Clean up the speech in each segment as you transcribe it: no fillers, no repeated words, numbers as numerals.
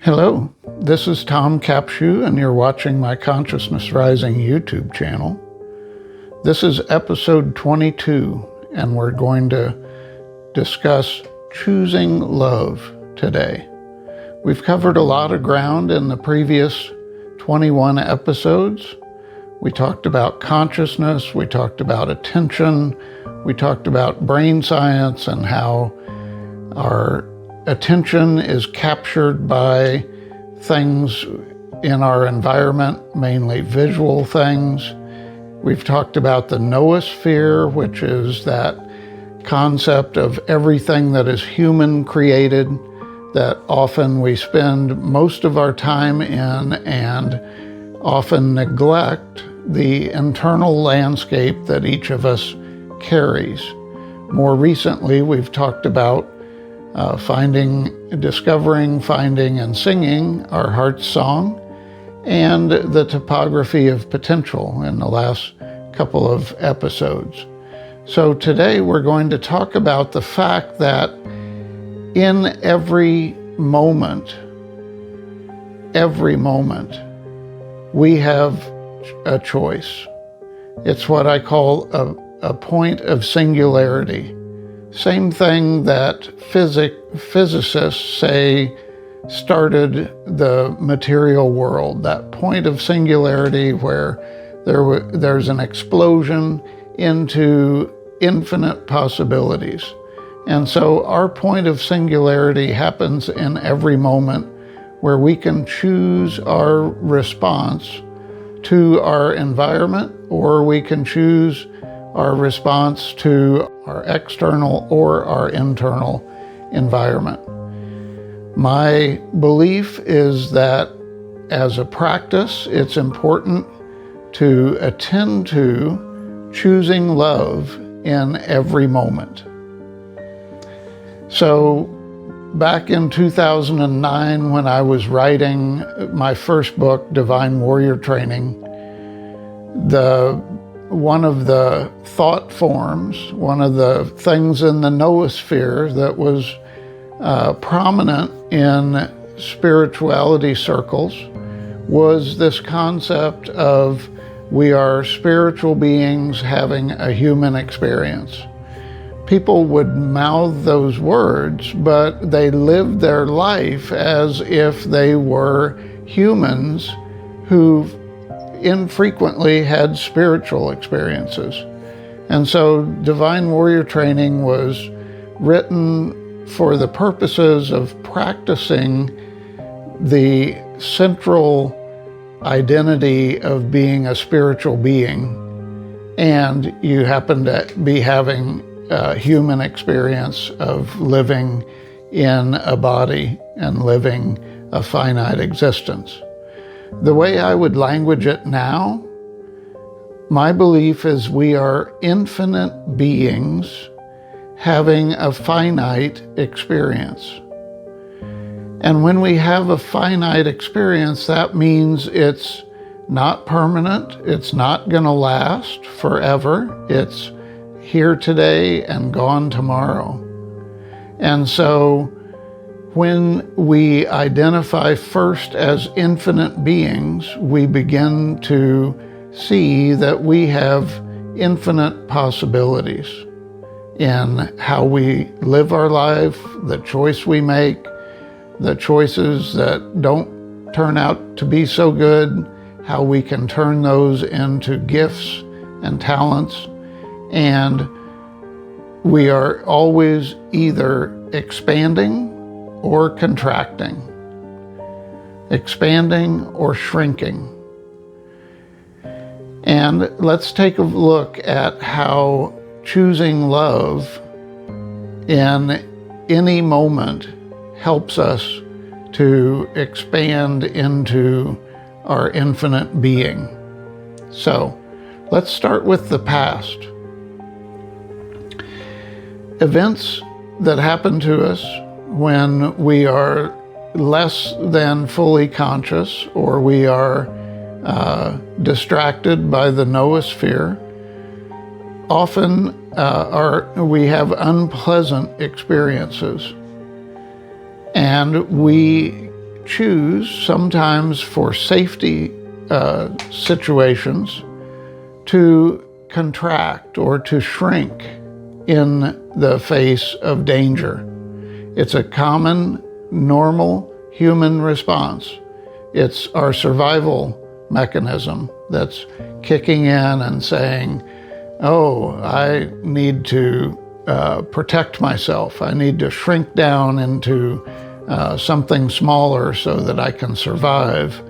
Hello, this is Tom Capshew, and you're watching my Consciousness Rising YouTube channel. This is episode 22, and we're going to discuss choosing love today. We've covered a lot of ground in the previous 21 episodes. We talked about consciousness, we talked about attention, we talked about brain science and how our attention is captured by things in our environment, mainly visual things. We've talked about the noosphere, which is that concept of everything that is human created that often we spend most of our time in and often neglect the internal landscape that each of us carries. More recently, we've talked about discovering, finding, and singing our heart's song, and the topography of potential in the last couple of episodes. So today we're going to talk about the fact that in every moment, we have a choice. It's what I call a point of singularity. Same thing that physicists say started the material world, that point of singularity where there's an explosion into infinite possibilities. And so our point of singularity happens in every moment where we can choose our response to our environment, or we can choose our response to our external or our internal environment. My belief is that as a practice, it's important to attend to choosing love in every moment. So back in 2009, when I was writing my first book, Divine Warrior Training, one of the thought forms, one of the things in the noosphere that was prominent in spirituality circles was this concept of we are spiritual beings having a human experience. People would mouth those words, but they lived their life as if they were humans who infrequently had spiritual experiences. And so Divine Warrior Training was written for the purposes of practicing the central identity of being a spiritual being, and you happen to be having a human experience of living in a body and living a finite existence. The way I would language it now, my belief is we are infinite beings having a finite experience. And when we have a finite experience, that means it's not permanent, it's not going to last forever, it's here today and gone tomorrow. And so when we identify first as infinite beings, we begin to see that we have infinite possibilities in how we live our life, the choice we make, the choices that don't turn out to be so good, how we can turn those into gifts and talents. And we are always either expanding or contracting, expanding or shrinking. And let's take a look at how choosing love in any moment helps us to expand into our infinite being. So let's start with the past. Events that happen to us when we are less than fully conscious, or we are distracted by the noosphere, often we have unpleasant experiences. And we choose, sometimes for safety situations, to contract or to shrink in the face of danger. It's a common, normal human response. It's our survival mechanism that's kicking in and saying, oh, I need to protect myself. I need to shrink down into something smaller so that I can survive.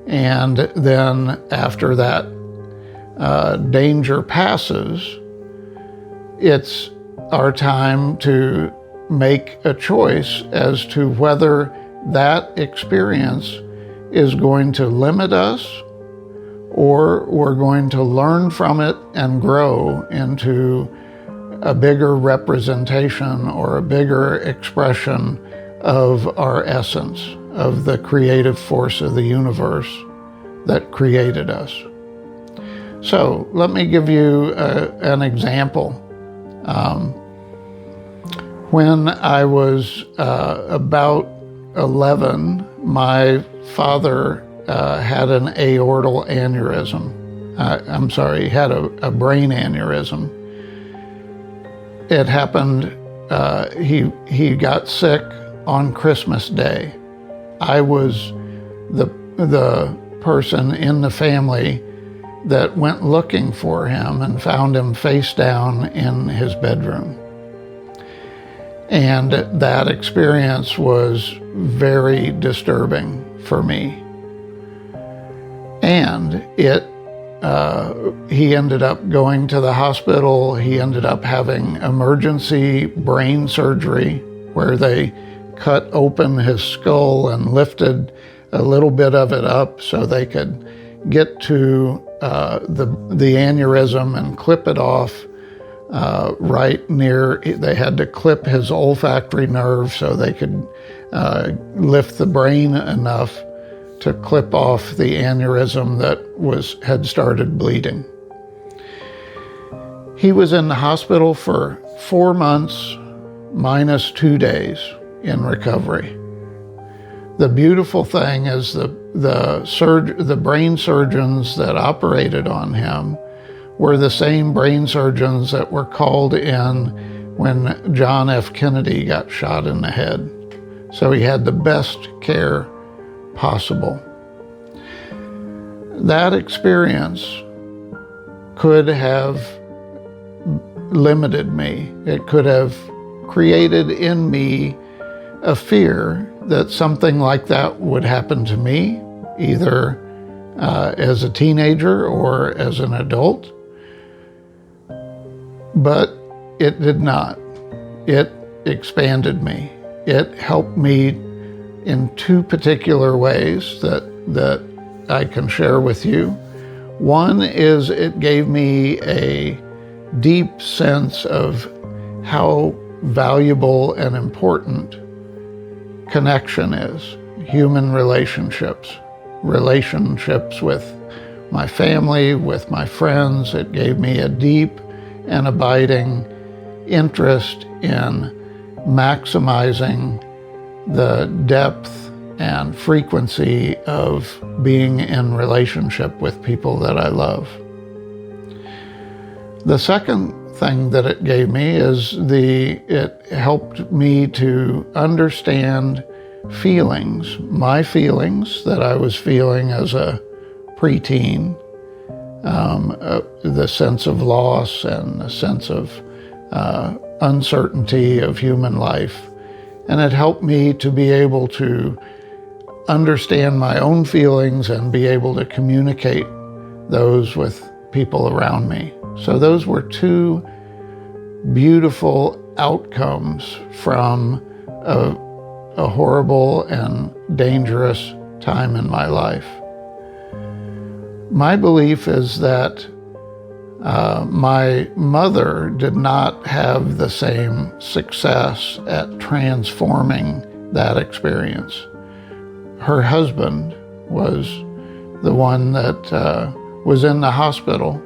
And then after that danger passes, it's our time to make a choice as to whether that experience is going to limit us or we're going to learn from it and grow into a bigger representation or a bigger expression of our essence, of the creative force of the universe that created us. So let me give you an example. When I was about 11, my father had an aortal aneurysm. He had a brain aneurysm. It happened, he got sick on Christmas Day. I was the person in the family that went looking for him and found him face down in his bedroom. And that experience was very disturbing for me. And he ended up going to the hospital. He ended up having emergency brain surgery where they cut open his skull and lifted a little bit of it up so they could get to the aneurysm and clip it off right near. They had to clip his olfactory nerve so they could lift the brain enough to clip off the aneurysm that had started bleeding. He was in the hospital for 4 months minus 2 days in recovery. The beautiful thing is the brain surgeons that operated on him were the same brain surgeons that were called in when John F. Kennedy got shot in the head. So he had the best care possible. That experience could have limited me. It could have created in me a fear that something like that would happen to me, either as a teenager or as an adult. But it did not. It expanded me. It helped me in 2 particular ways that I can share with you. One is it gave me a deep sense of how valuable and important connection is. Human relationships with my family, with my friends. It gave me a deep and abiding interest in maximizing the depth and frequency of being in relationship with people that I love. The second thing that it gave me is it helped me to understand feelings, my feelings that I was feeling as a preteen, the sense of loss and the sense of uncertainty of human life. And it helped me to be able to understand my own feelings and be able to communicate those with people around me. So those were 2 beautiful outcomes from a horrible and dangerous time in my life. My belief is that my mother did not have the same success at transforming that experience. Her husband was the one that was in the hospital,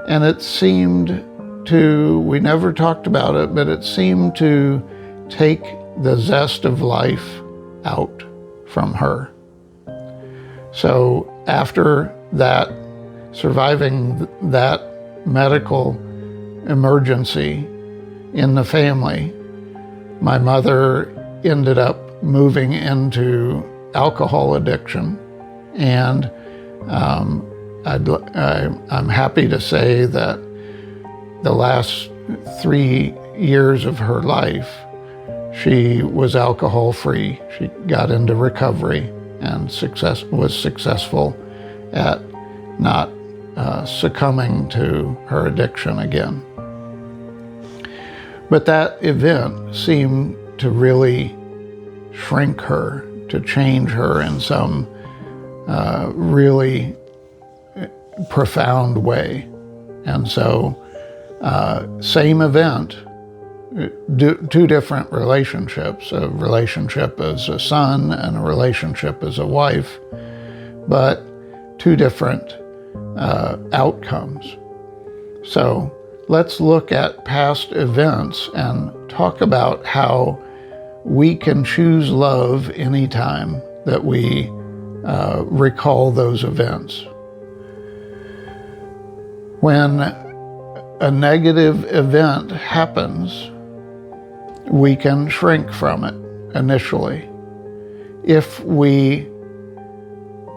and it seemed to, we never talked about it, but it seemed to take the zest of life out from her. So after that, surviving that medical emergency in the family, my mother ended up moving into alcohol addiction. And I'm happy to say that the last 3 years of her life, she was alcohol-free. She got into recovery and was successful at not succumbing to her addiction again. But that event seemed to really shrink her, to change her in some really profound way. And so, same event, two different relationships, a relationship as a son and a relationship as a wife, but two different outcomes. So let's look at past events and talk about how we can choose love anytime that we recall those events. When a negative event happens, we can shrink from it initially. If we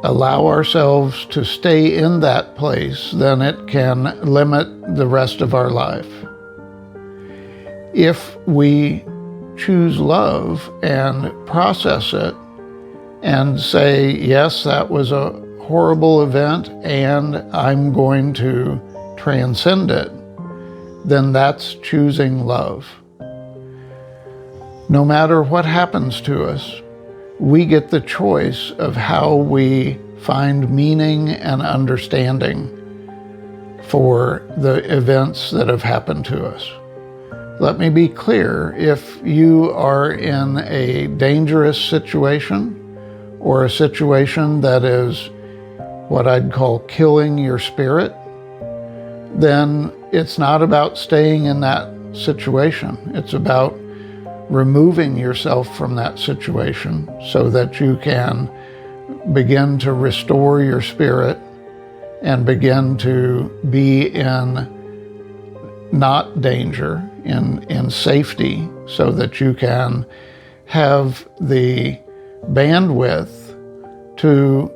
allow ourselves to stay in that place, then it can limit the rest of our life. If we choose love and process it and say, yes, that was a horrible event and I'm going to transcend it, then that's choosing love. No matter what happens to us, we get the choice of how we find meaning and understanding for the events that have happened to us. Let me be clear, if you are in a dangerous situation or a situation that is what I'd call killing your spirit, then it's not about staying in that situation. It's about removing yourself from that situation so that you can begin to restore your spirit and begin to be in not danger, in safety, so that you can have the bandwidth to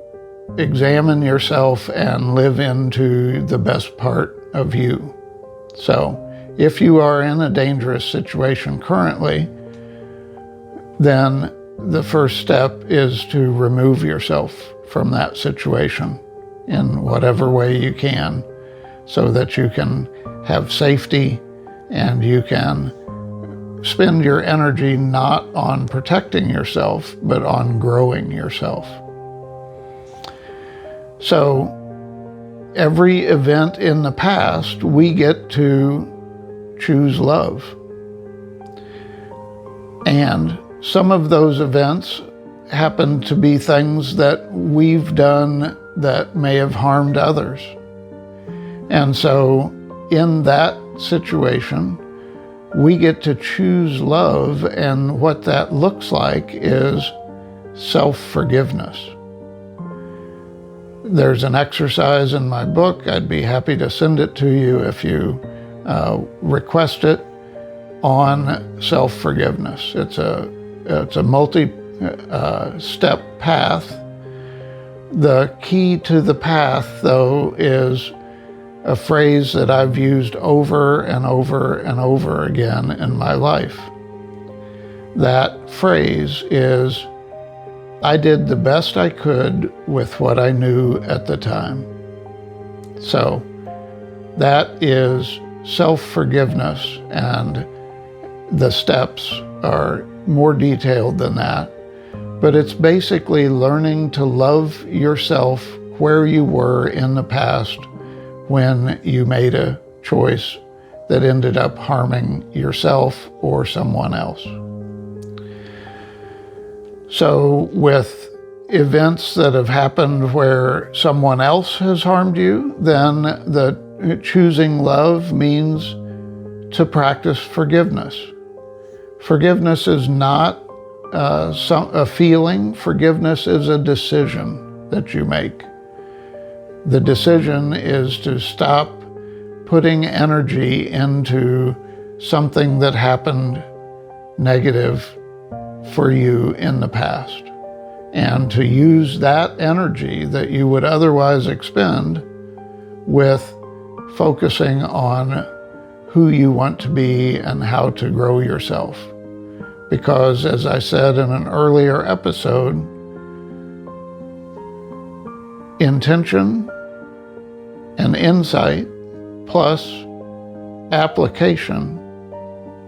examine yourself and live into the best part of you. So if you are in a dangerous situation currently, then the first step is to remove yourself from that situation in whatever way you can, so that you can have safety and you can spend your energy not on protecting yourself, but on growing yourself. So every event in the past, we get to choose love. And some of those events happen to be things that we've done that may have harmed others. And so in that situation, we get to choose love, and what that looks like is self-forgiveness. There's an exercise in my book. I'd be happy to send it to you if you request it, on self-forgiveness. It's a multi-step path. The key to the path, though, is a phrase that I've used over and over and over again in my life. That phrase is, I did the best I could with what I knew at the time. So that is self-forgiveness, and the steps are more detailed than that. But it's basically learning to love yourself where you were in the past when you made a choice that ended up harming yourself or someone else. So with events that have happened where someone else has harmed you, then the choosing love means to practice forgiveness. Forgiveness is not a feeling. Forgiveness is a decision that you make. The decision is to stop putting energy into something that happened negative for you in the past, and to use that energy that you would otherwise expend with focusing on who you want to be and how to grow yourself. Because, as I said in an earlier episode, intention and insight plus application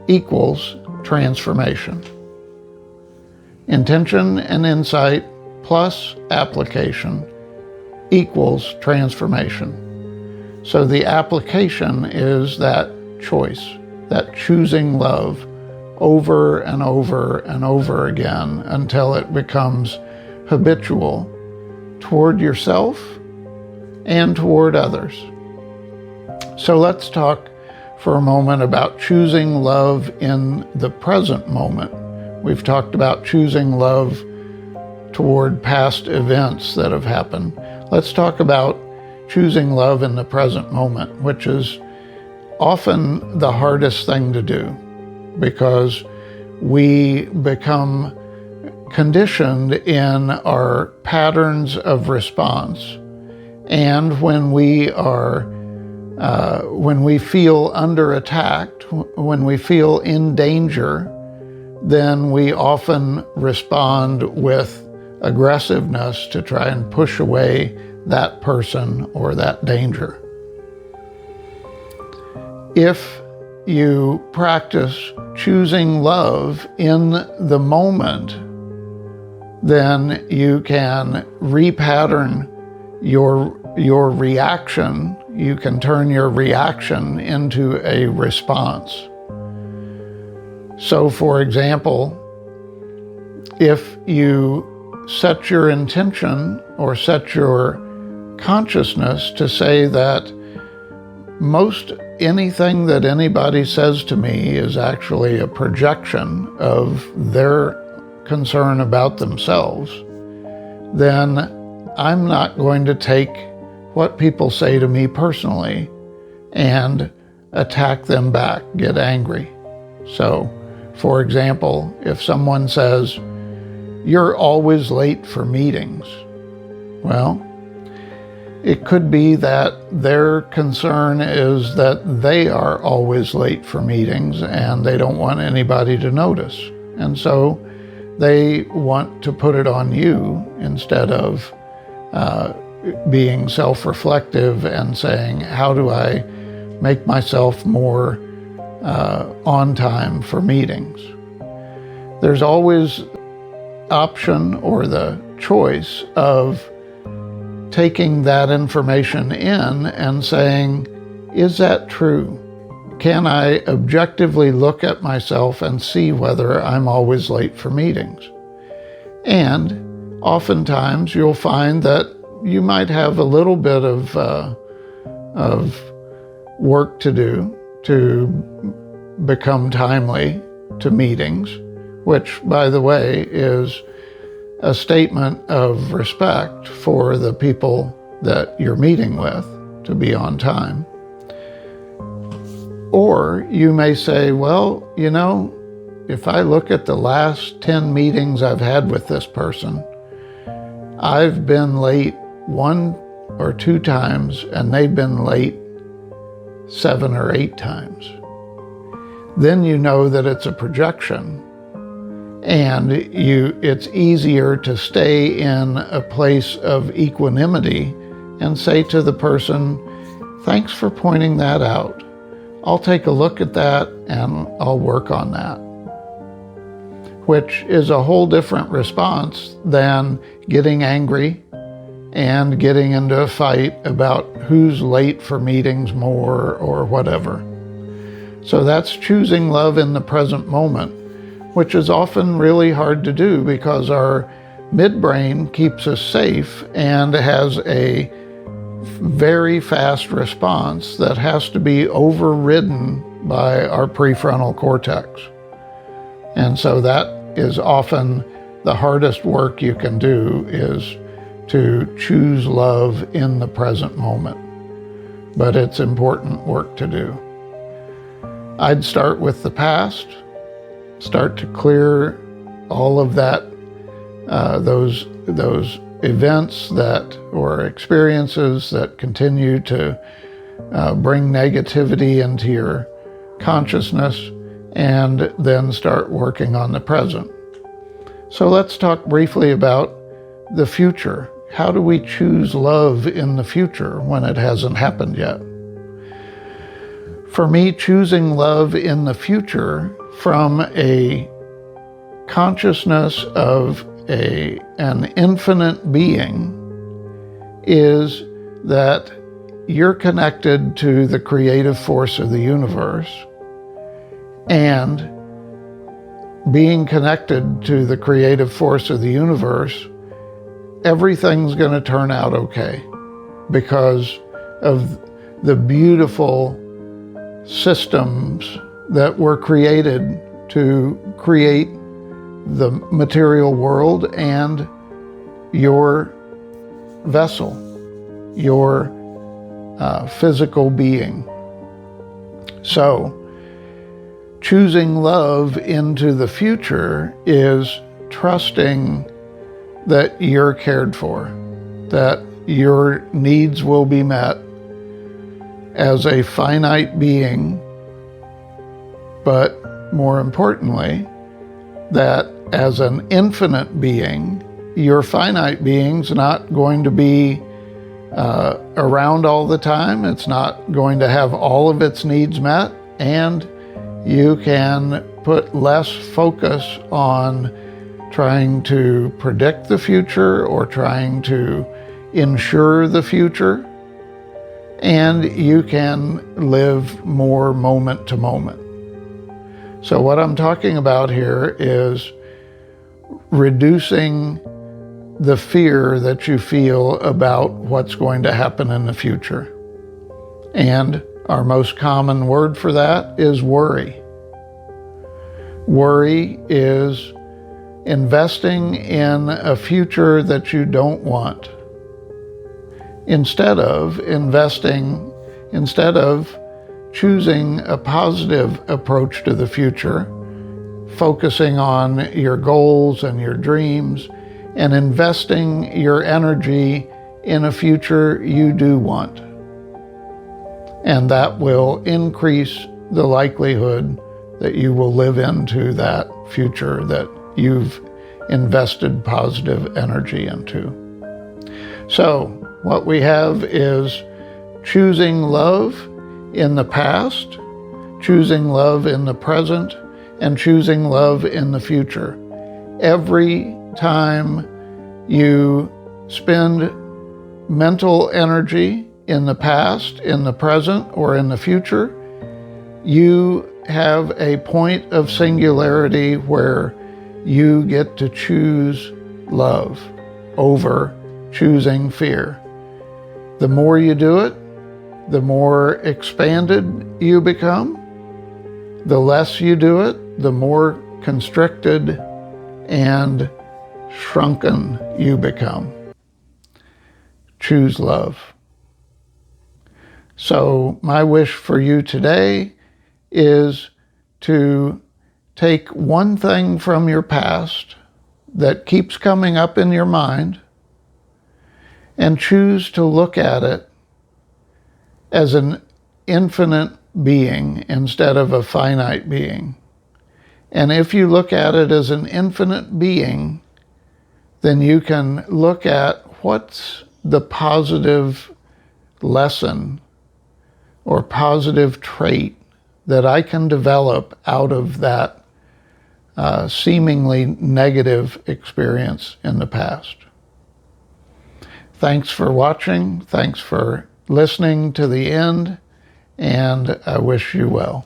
equals transformation. Intention and insight plus application equals transformation. So the application is that choice, that choosing love over and over and over again until it becomes habitual toward yourself and toward others. So let's talk for a moment about choosing love in the present moment. We've talked about choosing love toward past events that have happened. Let's talk about choosing love in the present moment, which is often the hardest thing to do because we become conditioned in our patterns of response. And when we feel under attack, when we feel in danger, then we often respond with aggressiveness to try and push away that person or that danger. If you practice choosing love in the moment, then you can repattern your reaction. You can turn your reaction into a response. So, for example, if you set your intention or set your consciousness to say that most anything that anybody says to me is actually a projection of their concern about themselves, then I'm not going to take what people say to me personally and attack them back, get angry. So, for example, if someone says, "You're always late for meetings," well, it could be that their concern is that they are always late for meetings and they don't want anybody to notice. And so they want to put it on you instead of being self-reflective and saying, how do I make myself more on time for meetings? There's always option or the choice of taking that information in and saying, is that true? Can I objectively look at myself and see whether I'm always late for meetings? And oftentimes you'll find that you might have a little bit of work to do to become timely to meetings, which, by the way, is a statement of respect for the people that you're meeting with, to be on time. Or you may say, well, you know, if I look at the last 10 meetings I've had with this person, I've been late 1 or 2 times and they've been late 7 or 8 times. Then you know that it's a projection. And it's easier to stay in a place of equanimity and say to the person, thanks for pointing that out. I'll take a look at that and I'll work on that. Which is a whole different response than getting angry and getting into a fight about who's late for meetings more or whatever. So that's choosing love in the present moment, which is often really hard to do because our midbrain keeps us safe and has a very fast response that has to be overridden by our prefrontal cortex. And so that is often the hardest work you can do, is to choose love in the present moment. But it's important work to do. I'd start with the past, start to clear all of that, those events that or experiences that continue to bring negativity into your consciousness, and then start working on the present. So let's talk briefly about the future. How do we choose love in the future when it hasn't happened yet? For me, choosing love in the future from a consciousness of an infinite being is that you're connected to the creative force of the universe, and being connected to the creative force of the universe, everything's going to turn out okay because of the beautiful systems that were created to create the material world and your vessel, your physical being. So, choosing love into the future is trusting that you're cared for, that your needs will be met as a finite being, but more importantly, that as an infinite being, your finite being's not going to be around all the time. It's not going to have all of its needs met, and you can put less focus on trying to predict the future or trying to ensure the future, and you can live more moment to moment. So what I'm talking about here is reducing the fear that you feel about what's going to happen in the future. And our most common word for that is worry. Worry is investing in a future that you don't want, instead of choosing a positive approach to the future, focusing on your goals and your dreams, and investing your energy in a future you do want. And that will increase the likelihood that you will live into that future that you've invested positive energy into. So what we have is choosing love in the past, choosing love in the present, and choosing love in the future. Every time you spend mental energy in the past, in the present, or in the future, you have a point of singularity where you get to choose love over choosing fear. The more you do it, the more expanded you become. The less you do it, the more constricted and shrunken you become. Choose love. So my wish for you today is to take one thing from your past that keeps coming up in your mind and choose to look at it as an infinite being instead of a finite being. And if you look at it as an infinite being, then you can look at what's the positive lesson or positive trait that I can develop out of that seemingly negative experience in the past. Thanks for watching. Thanks for listening to the end, and I wish you well.